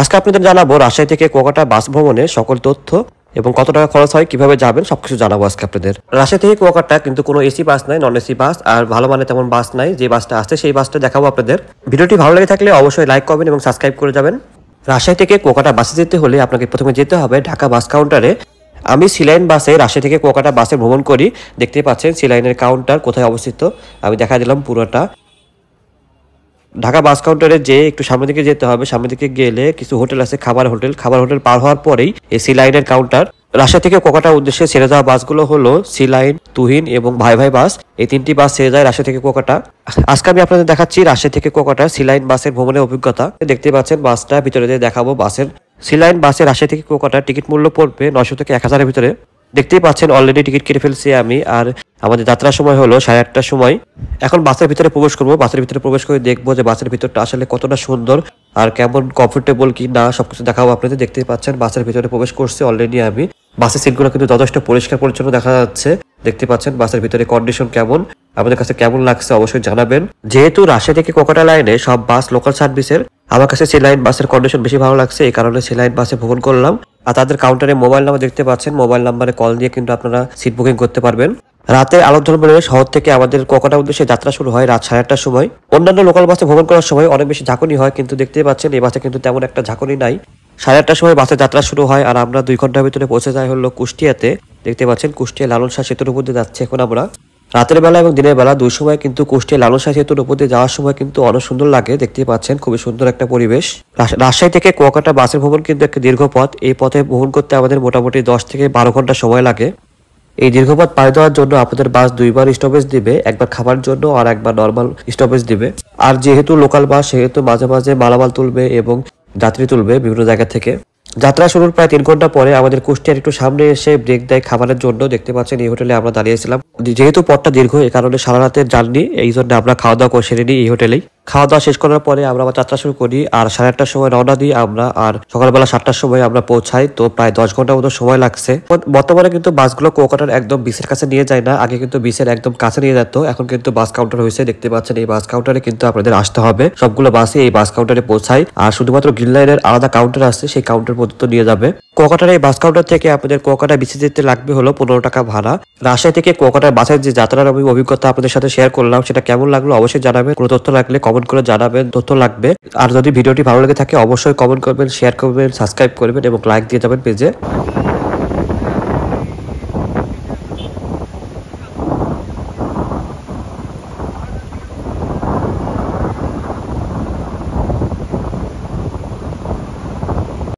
আজকে আপনাদের জানাবো রাজশাহী থেকে কুয়াকাটা বাস ভ্রমণে সকল তথ্য এবং কত টাকা খরচ হয়, কিভাবে যাবেন সবকিছু জানাবো আজকে আপনাদের। রাজশাহী থেকে কুয়াকাটা কিন্তু কোনো এসি বাস নাই, নন এসি বাস, আর ভালো মানে তেমন বাস নাই। যে বাসটা আসছে সেই বাসটা দেখাবো আপনাদের। ভিডিওটি ভালো লেগে থাকলে অবশ্যই লাইক করবেন এবং সাবস্ক্রাইব করে যাবেন। রাজশাহী থেকে কুয়াকাটা বাসে যেতে হলে আপনাকে প্রথমে যেতে হবে ঢাকা বাস কাউন্টারে। আমি সিলাইন বাসে রাজশাহী থেকে কুয়াকাটা বাসে ভ্রমণ করি। দেখতে পাচ্ছেন সিলাইনের কাউন্টার কোথায় অবস্থিত, আমি দেখা দিলাম পুরোটা। ঢাকা বাস কাউন্টারে যে একটু সামনের দিকে যেতে হবে, সামনের দিকে গেলে কিছু হোটেল আছে, খাবার হোটেল পার হওয়ার পরেই এই সি লাইনের কাউন্টার। রাজশাহী থেকে কুয়াকাটার উদ্দেশ্যে ছেড়ে যাওয়া বাসগুলো হলো সি লাইন, তুহিন এবং ভাই ভাই বাস। এই তিনটি বাস ছেড়ে যায় রাজশাহী থেকে কুয়াকাটা। আজকে আমি আপনাদের দেখাচ্ছি রাজশাহী থেকে কুয়াকাটা সি লাইন বাসের ভ্রমণের অভিজ্ঞতা। দেখতে পাচ্ছেন বাসটা ভিতরে দিয়ে দেখাবো। বাসের সি লাইন বাসে রাজশাহী থেকে কুয়াকাটা টিকিট মূল্য পড়বে 900 থেকে 1000-এর ভিতরে। দেখতেই পাচ্ছেন অলরেডি টিকিট কেটে ফেলছি আমি। আর আমাদের যাত্রার সময় হলো 8:30টার সময়। এখন বাসের ভিতরে প্রবেশ করবো। বাসের ভিতরে প্রবেশ করে দেখবো যে বাসের ভিতরটা আসলে কতটা সুন্দর আর কেমন কমফোর্টেবল কি না সবকিছু দেখাবো আপনাদের। দেখতেই পাচ্ছেন বাসের ভিতরে প্রবেশ করছে অলরেডি আমি। বাসের সিটগুলো কিন্তু যথেষ্ট পরিষ্কার পরিচ্ছন্ন দেখা যাচ্ছে। দেখতে পাচ্ছেন বাসের ভিতরে কন্ডিশন কেমন, আপনাদের কাছে কেমন লাগছে অবশ্যই জানাবেন। যেহেতু রাজশাহী থেকে কুয়াকাটা লাইনে সব বাস লোকাল সার্ভিসের, আমার কাছে সি লাইন বাসের কন্ডিশন বেশি ভালো লাগছে, এই কারণে সি লাইন বাসে ভ্রমণ করলাম। আর তাদের কাউন্টারে মোবাইল নাম্বার দেখতে পাচ্ছেন, মোবাইল নাম্বারে কল দিয়ে কিন্তু আপনারা সিট বুকিং করতে পারবেন। রাতে আলোর ধর্মে শহর থেকে আমাদের কুয়াকাটা উদ্দেশ্যে যাত্রা শুরু হয় রাত 8:30টার সময়। অন্যান্য লোকাল বাসে ভ্রমণ করার সময় অনেক বেশি ঝাঁকুনি হয়, কিন্তু দেখতে পাচ্ছেন এই বাসে কিন্তু তেমন একটা ঝাঁকুনি নাই। 8:30টার সময় বাসে যাত্রা শুরু হয় আর আমরা 2 ঘন্টার ভিতরে পৌঁছে যাই হলো কুষ্টিয়াতে। দেখতে পাচ্ছেন কুষ্টিয়া লালন শাহ সেতুর উপর দিয়ে যাচ্ছে এখন আমরা। রাতের বেলা এবং দিনের বেলা দুই সময় কিন্তু কুষ্টিয়া লালন শাহ সেতুর উপর দিয়ে যাওয়ার সময় কিন্তু অনেক সুন্দর লাগে। দেখতে পাচ্ছেন খুবই সুন্দর একটা পরিবেশ। রাজশাহী থেকে কুয়াকাটা বাসের ভ্রমণ কিন্তু একটা দীর্ঘ পথ। এই পথে ভ্রমণ করতে আমাদের মোটামুটি 10 থেকে 12 ঘন্টা সময় লাগে। এই দীর্ঘ পথ পাড়ি দেওয়ার জন্য আপনাদের বাস 2বার স্টপেজ দিবে, একবার খাবার জন্য আর একবার নর্মাল স্টপেজ দিবে। আর যেহেতু লোকাল বাস সেহেতু মাঝে মাঝে মালামাল তুলবে এবং যাত্রী তুলবে বিভিন্ন জায়গা থেকে। যাত্রা শুরুর প্রায় 3 ঘন্টা পরে আমাদের কুষ্টিয়ার একটু সামনে এসে ব্রেক দেয় খাবারের জন্য। দেখতে পাচ্ছেন এই হোটেলে আমরা দাঁড়িয়েছিলাম। যেহেতু পথটা দীর্ঘ এই কারণে সারা রাতের জার্নি, এই জন্য আমরা খাওয়া দাওয়া করে সেরে নিই এই হোটেলেই। খাওয়া দাওয়া শেষ করার পরে আমরা আবার যাত্রা শুরু করি আর 8:30টার সময় রওনা দিই আমরা। আর সকালবেলা 7টার সময় আমরা পৌঁছাই, তো প্রায় 10 ঘন্টার মতো সময় লাগছে। বর্তমানে কিন্তু বাসগুলো কুয়াকাটার একদম বিচের কাছে নিয়ে যায় না, আগে কিন্তু বিচের একদম কাছে নিয়ে যেত। এখন কিন্তু বাস কাউন্টার হয়েছে। দেখতে পাচ্ছেন এই বাস কাউন্টারে কিন্তু আপনাদের আসতে হবে। সবগুলো বাসে এই বাস কাউন্টারে পৌঁছায় আর শুধুমাত্র গ্রিন লাইনের আলাদা কাউন্টার আছে, সেই কাউন্টার পর্যন্ত নিয়ে যাবে। কুয়াকাটার এই বাস কাউন্টার থেকে আপনাদের কুয়াকাটা বিচে যেতে লাগবে হলো 15 টাকা ভাড়া। রাজশাহী থেকে কুয়াকাটার বাসের যে যাত্রার আমি অভিজ্ঞতা আপনাদের সাথে শেয়ার করলাম, সেটা কেমন লাগলো অবশ্যই জানাবেন। কোনো তথ্য লাগলে কমেন্ট করে জানাবেন, তথ্য লাগবে। আর যদি ভিডিওটি ভালো লেগে থাকে অবশ্যই কমেন্ট করবেন, শেয়ার করবেন, সাবস্ক্রাইব করবেন এবং লাইক দিয়ে যাবেন পেজে।